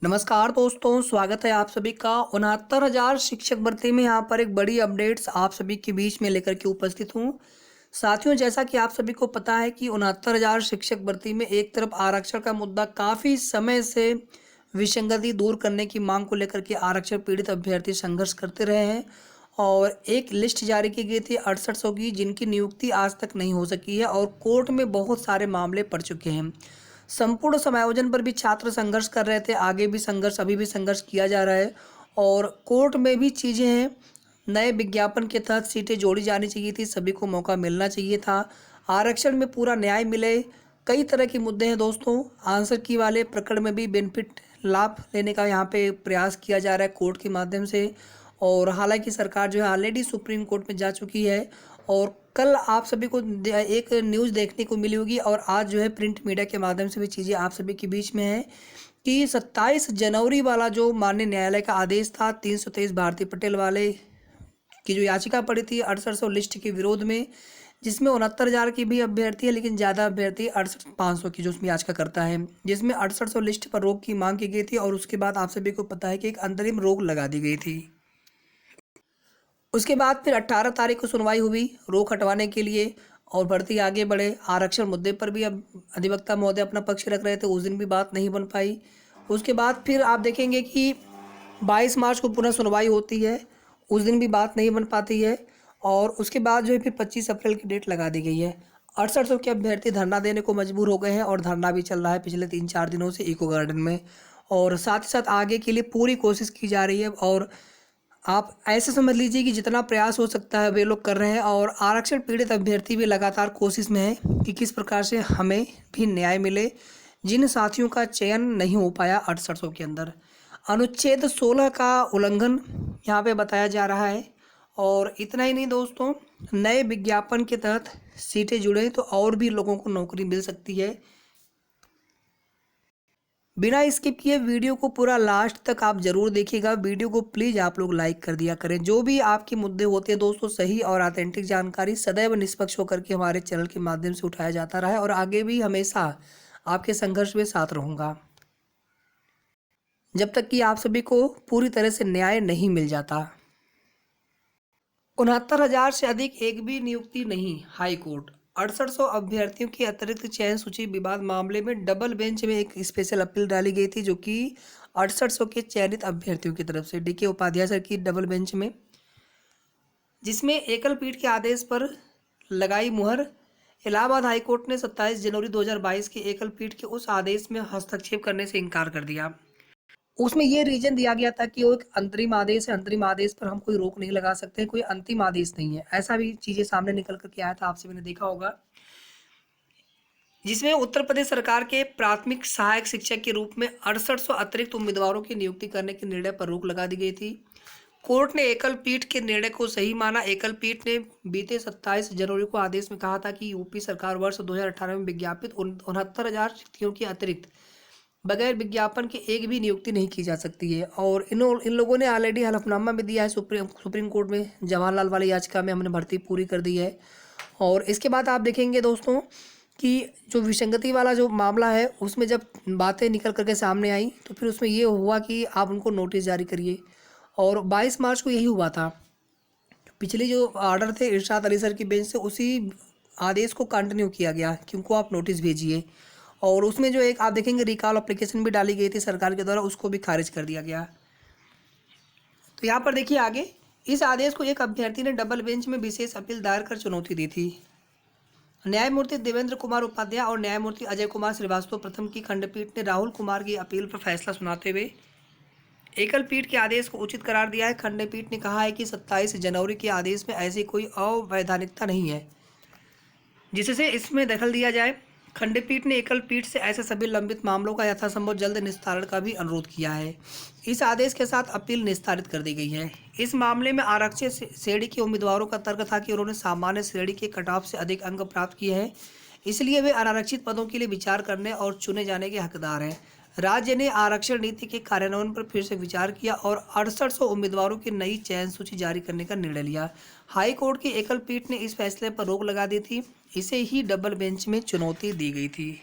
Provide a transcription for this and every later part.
नमस्कार दोस्तों, स्वागत है आप सभी का 69,000 शिक्षक भर्ती में। यहाँ पर एक बड़ी अपडेट्स आप सभी के बीच में लेकर के उपस्थित हूँ। साथियों, जैसा कि आप सभी को पता है कि 69,000 शिक्षक भर्ती में एक तरफ आरक्षण का मुद्दा काफ़ी समय से विसंगति दूर करने की मांग को लेकर के आरक्षण पीड़ित अभ्यर्थी संघर्ष करते रहे हैं और एक लिस्ट जारी की गई थी 6800 की, जिनकी नियुक्ति आज तक नहीं हो सकी है और कोर्ट में बहुत सारे मामले पड़ चुके हैं। संपूर्ण समायोजन पर भी छात्र संघर्ष कर रहे थे, आगे भी संघर्ष, अभी भी संघर्ष किया जा रहा है और कोर्ट में भी चीज़ें हैं। नए विज्ञापन के तहत सीटें जोड़ी जानी चाहिए थी, सभी को मौका मिलना चाहिए था, आरक्षण में पूरा न्याय मिले। कई तरह के मुद्दे हैं दोस्तों। आंसर की वाले प्रकरण में भी बेनिफिट लाभ लेने का यहाँ पे प्रयास किया जा रहा है कोर्ट के माध्यम से। और हालांकि सरकार जो है ऑलरेडी सुप्रीम कोर्ट में जा चुकी है और कल आप सभी को एक न्यूज़ देखने को मिली होगी और आज जो है प्रिंट मीडिया के माध्यम से भी चीज़ें आप सभी के बीच में है कि 27 जनवरी वाला जो माननीय न्यायालय का आदेश था 323 भारती पटेल वाले की जो याचिका पड़ी थी 6800 लिस्ट के विरोध में, जिसमें 69,000 की भी अभ्यर्थी है लेकिन ज़्यादा अभ्यर्थी 68,500 की जो उसमें याचिका करता है, जिसमें 6800 लिस्ट पर रोक की मांग की गई थी और उसके बाद आप सभी को पता है कि एक अंतरिम रोक लगा दी गई थी। उसके बाद फिर 18 तारीख को सुनवाई हुई रोक हटवाने के लिए और भर्ती आगे बढ़े। आरक्षण मुद्दे पर भी अब अधिवक्ता महोदय अपना पक्ष रख रहे थे, उस दिन भी बात नहीं बन पाई। उसके बाद फिर आप देखेंगे कि 22 मार्च को पुनः सुनवाई होती है, उस दिन भी बात नहीं बन पाती है और उसके बाद जो है फिर 25 अप्रैल की डेट लगा दी गई है। 6800 के अभ्यर्थी धरना देने को मजबूर हो गए हैं और धरना भी चल रहा है पिछले 3-4 दिनों से इको गार्डन में और साथ ही साथ आगे के लिए पूरी कोशिश की जा रही है और आप ऐसे समझ लीजिए कि जितना प्रयास हो सकता है वे लोग कर रहे हैं और आरक्षण पीड़ित अभ्यर्थी भी लगातार कोशिश में है कि किस प्रकार से हमें भी न्याय मिले। जिन साथियों का चयन नहीं हो पाया 6800 के अंदर, अनुच्छेद 16 का उल्लंघन यहाँ पे बताया जा रहा है। और इतना ही नहीं दोस्तों, नए विज्ञापन के तहत सीटें जुड़े तो और भी लोगों को नौकरी मिल सकती है। बिना स्किप किए वीडियो को पूरा लास्ट तक आप जरूर देखिएगा। वीडियो को प्लीज़ आप लोग लाइक कर दिया करें। जो भी आपके मुद्दे होते हैं दोस्तों, सही और ऑथेंटिक जानकारी सदैव निष्पक्ष होकर के हमारे चैनल के माध्यम से उठाया जाता रहा है और आगे भी हमेशा आपके संघर्ष में साथ रहूँगा जब तक कि आप सभी को पूरी तरह से न्याय नहीं मिल जाता। 69,000 से अधिक एक भी नियुक्ति नहीं, हाई कोर्ट। 6800 अभ्यर्थियों की अतिरिक्त चयन सूची विवाद मामले में डबल बेंच में एक स्पेशल अपील डाली गई थी, जो कि 6800 के चयनित अभ्यर्थियों की तरफ से डीके उपाध्याय सर की डबल बेंच में, जिसमें एकल पीठ के आदेश पर लगाई मुहर। इलाहाबाद हाईकोर्ट ने 27 जनवरी 2022 के एकल पीठ के उस आदेश में हस्तक्षेप करने से इनकार कर दिया। उसमें ये रीजन दिया गया था कि वो एक अंतरिम आदेश है, अंतरिम आदेश पर हम कोई रोक नहीं लगा सकते, कोई अंतिम आदेश नहीं है। ऐसा भी चीज़ें सामने निकल करके आया था, आप सभी ने देखा होगा, जिसमें उत्तर प्रदेश सरकार के प्राथमिक सहायक शिक्षक के रूप में 6800 अतिरिक्त उम्मीदवारों की नियुक्ति करने के निर्णय पर रोक लगा दी गई थी। कोर्ट ने एकल पीठ के निर्णय को सही माना। एकल पीठ ने बीते 27 जनवरी को आदेश में कहा था कि यूपी सरकार वर्ष 2018 में विज्ञापित 69,000 रिक्तियों के अतिरिक्त बगैर विज्ञापन के एक भी नियुक्ति नहीं की जा सकती है और इन लोगों ने ऑलरेडी हलफनामा भी दिया है सुप्रीम कोर्ट में। जवाहरलाल वाली याचिका में हमने भर्ती पूरी कर दी है। और इसके बाद आप देखेंगे दोस्तों कि जो विसंगति वाला जो मामला है उसमें जब बातें निकल करके सामने आई तो फिर उसमें ये हुआ कि आप उनको नोटिस जारी करिए और 22 मार्च को यही हुआ था। पिछले जो ऑर्डर थे इरशाद अली सर की बेंच से, उसी आदेश को कंटिन्यू किया गया कि उनको आप नोटिस भेजिए और उसमें जो एक आप देखेंगे रिकॉल एप्लीकेशन भी डाली गई थी सरकार के द्वारा, उसको भी खारिज कर दिया गया। तो यहाँ पर देखिए आगे, इस आदेश को एक अभ्यर्थी ने डबल बेंच में विशेष अपील दायर कर चुनौती दी थी। न्यायमूर्ति देवेंद्र कुमार उपाध्याय और न्यायमूर्ति अजय कुमार श्रीवास्तव प्रथम की खंडपीठ ने राहुल कुमार की अपील पर फैसला सुनाते हुए एकल पीठ के आदेश को उचित करार दिया है। खंडपीठ ने कहा है कि 27 जनवरी के आदेश में ऐसी कोई अवैधानिकता नहीं है जिससे इसमें दखल दिया जाए। खंडपीठ ने एकल पीठ से ऐसे सभी लंबित मामलों का यथासंभव जल्द निस्तारण का भी अनुरोध किया है। इस आदेश के साथ अपील निस्तारित कर दी गई है। इस मामले में आरक्षित श्रेणी के उम्मीदवारों का तर्क था कि उन्होंने सामान्य श्रेणी के कट ऑफ से अधिक अंक प्राप्त किए हैं, इसलिए वे अनारक्षित पदों के लिए विचार करने और चुने जाने के हकदार हैं। राज्य ने आरक्षण नीति के कार्यान्वयन पर फिर से विचार किया और 6800 उम्मीदवारों की नई चयन सूची जारी करने का निर्णय लिया। हाई कोर्ट की एकल पीठ ने इस फैसले पर रोक लगा दी थी, इसे ही डबल बेंच में चुनौती दी गई थी।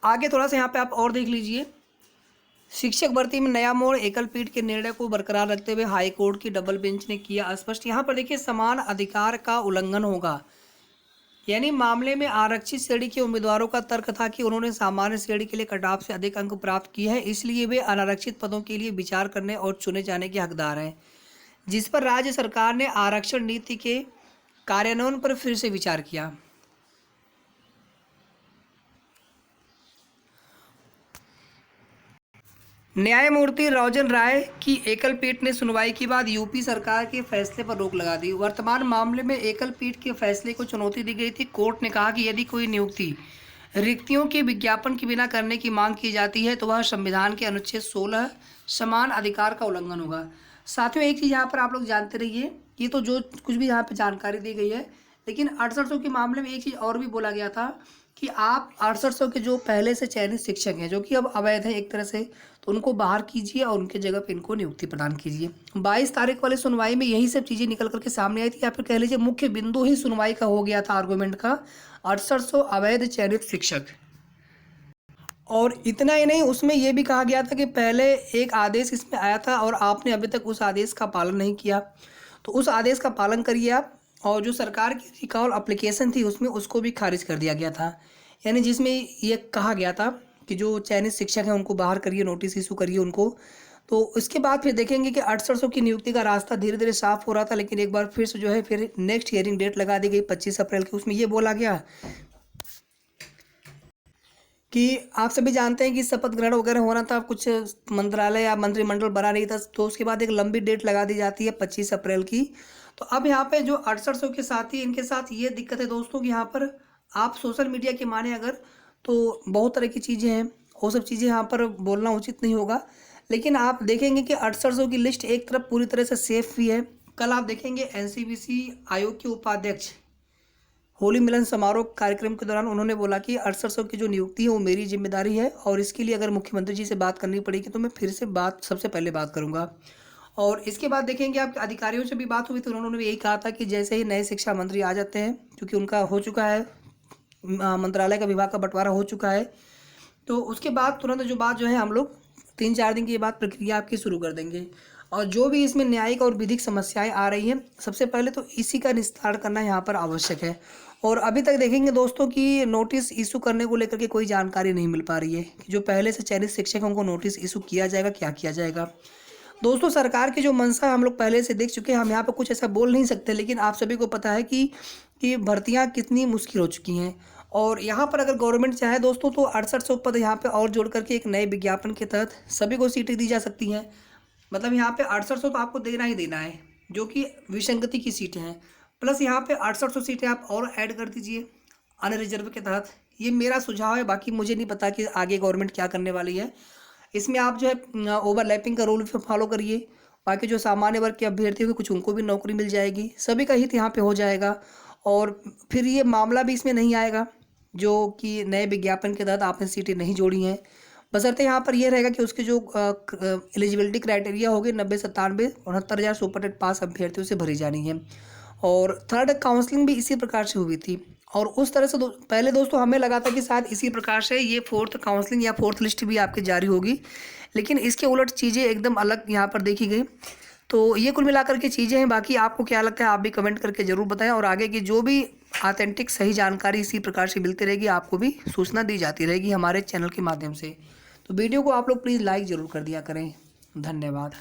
आगे थोड़ा सा यहाँ पे आप और देख लीजिए शिक्षक भर्ती में नया मोड़, एकल पीठ के निर्णय को बरकरार रखते हुए हाई कोर्ट की डबल बेंच ने किया स्पष्ट। यहाँ पर देखिए समान अधिकार का उल्लंघन होगा, यानी मामले में आरक्षित श्रेणी के उम्मीदवारों का तर्क था कि उन्होंने सामान्य श्रेणी के लिए कटऑफ से अधिक अंक प्राप्त किए हैं, इसलिए वे अनारक्षित पदों के लिए विचार करने और चुने जाने के हकदार हैं, जिस पर राज्य सरकार ने आरक्षण नीति के कार्यान्वयन पर फिर से विचार किया। न्यायमूर्ति रंजन राय की एकल पीठ ने सुनवाई के बाद यूपी सरकार के फैसले पर रोक लगा दी। वर्तमान मामले में एकल पीठ के फैसले को चुनौती दी गई थी। कोर्ट ने कहा कि यदि कोई नियुक्ति रिक्तियों के विज्ञापन के बिना करने की मांग की जाती है तो वह संविधान के अनुच्छेद 16 समान अधिकार का उल्लंघन होगा। साथियों, एक चीज़ यहाँ पर आप लोग जानते रहिए, ये तो जो कुछ भी यहाँ पर जानकारी दी गई है, लेकिन 6800 के मामले में एक चीज़ और भी बोला गया था कि आप 6800 के जो पहले से चयनित शिक्षक हैं, जो कि अब अवैध है एक तरह से, तो उनको बाहर कीजिए और उनके जगह पे इनको नियुक्ति प्रदान कीजिए। 22 तारीख वाली सुनवाई में यही सब चीज़ें निकल करके सामने आई थी, या फिर कह लीजिए मुख्य बिंदु ही सुनवाई का हो गया था आर्गूमेंट का, 6800 अवैध चयनित शिक्षक। और इतना ही नहीं, उसमें यह भी कहा गया था कि पहले एक आदेश इसमें आया था और आपने अभी तक उस आदेश का पालन नहीं किया, तो उस आदेश का पालन करिए आप। और जो सरकार की रिकॉल एप्लीकेशन थी उसमें उसको भी खारिज कर दिया गया था, यानी जिसमें ये कहा गया था कि जो चयनित शिक्षक हैं उनको बाहर करिए, नोटिस इशू करिए उनको। तो उसके बाद फिर देखेंगे कि 6800 की नियुक्ति का रास्ता धीरे धीरे साफ हो रहा था, लेकिन एक बार फिर से जो है फिर नेक्स्ट हियरिंग डेट लगा दी गई 25 अप्रैल की। उसमें ये बोला गया कि आप सभी जानते हैं कि शपथ ग्रहण वगैरह होना था, कुछ मंत्रालय या मंत्रिमंडल बना नहीं था, तो उसके बाद एक लंबी डेट लगा दी जाती है 25 अप्रैल की। तो अब यहाँ पे जो 6800 के साथ ही इनके साथ ये दिक्कत है दोस्तों कि यहाँ पर आप सोशल मीडिया के माने अगर, तो बहुत तरह की चीज़ें हैं, वो सब चीज़ें यहाँ पर बोलना उचित नहीं होगा, लेकिन आप देखेंगे कि 6800 की लिस्ट एक तरफ पूरी तरह से सेफ भी है। कल आप देखेंगे एनसीवीसी आयोग के उपाध्यक्ष होली मिलन समारोह कार्यक्रम के दौरान उन्होंने बोला कि 6800 की जो नियुक्ति है वो मेरी जिम्मेदारी है और इसके लिए अगर मुख्यमंत्री जी से बात करनी पड़ेगी तो मैं फिर से सबसे पहले बात करूँगा। और इसके बाद देखेंगे आप अधिकारियों से भी बात हुई तो उन्होंने भी यही कहा था कि जैसे ही नए शिक्षा मंत्री आ जाते हैं, क्योंकि उनका हो चुका है, मंत्रालय का विभाग का बंटवारा हो चुका है, तो उसके बाद तुरंत जो बात जो है हम लोग 3-4 दिन की बाद प्रक्रिया आपकी शुरू कर देंगे। और जो भी इसमें न्यायिक और विधिक समस्याएं आ रही हैं, सबसे पहले तो इसी का निस्तारण करना यहाँ पर आवश्यक है। और अभी तक देखेंगे दोस्तों कि नोटिस इशू करने को लेकर के कोई जानकारी नहीं मिल पा रही है कि जो पहले से चयनित शिक्षकों को नोटिस इशू किया जाएगा, क्या किया जाएगा। दोस्तों, सरकार की जो मंशा हम लोग पहले से देख चुके हैं, हम यहाँ पर कुछ ऐसा बोल नहीं सकते, लेकिन आप सभी को पता है कि भर्तियाँ कितनी मुश्किल हो चुकी हैं। और यहाँ पर अगर गवर्नमेंट चाहे दोस्तों तो 6800 पद यहाँ पे और जोड़ करके एक नए विज्ञापन के तहत सभी को सीटें दी जा सकती हैं। मतलब यहाँ पे 6800 तो आपको देना ही देना है, जो कि विसंगति की सीटें हैं, प्लस यहाँ पे 6800 सीटें आप और ऐड कर दीजिए अनरिजर्व के तहत। ये मेरा सुझाव है, बाकी मुझे नहीं पता कि आगे गवर्नमेंट क्या करने वाली है। इसमें आप जो है ओवरलैपिंग का रूल फॉलो करिए, बाकी जो सामान्य वर्ग के अभ्यर्थी होंगे कुछ उनको भी नौकरी मिल जाएगी, सभी का हित यहाँ पे हो जाएगा। और फिर ये मामला भी इसमें नहीं आएगा जो कि नए विज्ञापन के तहत आपने सीटें नहीं जोड़ी हैं, बशर्ते यहाँ पर यह रहेगा कि उसके जो एलिजिबिलिटी क्राइटेरिया होगी 90, 97, 69,000 सुपरटेट पास अभ्यर्थियों से भरी जानी है। और थर्ड काउंसलिंग भी इसी प्रकार से हुई थी, और उस तरह से पहले दोस्तों हमें लगा था कि शायद इसी प्रकार से ये फोर्थ काउंसलिंग या फोर्थ लिस्ट भी आपकी जारी होगी, लेकिन इसके उलट चीज़ें एकदम अलग यहाँ पर देखी गई। तो ये कुल मिलाकर के चीज़ें हैं, बाकी आपको क्या लगता है आप भी कमेंट करके ज़रूर बताएं, और आगे की जो भी ऑथेंटिक सही जानकारी इसी प्रकार से मिलती रहेगी, आपको भी सूचना दी जाती रहेगी हमारे चैनल के माध्यम से। तो वीडियो को आप लोग प्लीज़ लाइक ज़रूर कर दिया करें। धन्यवाद।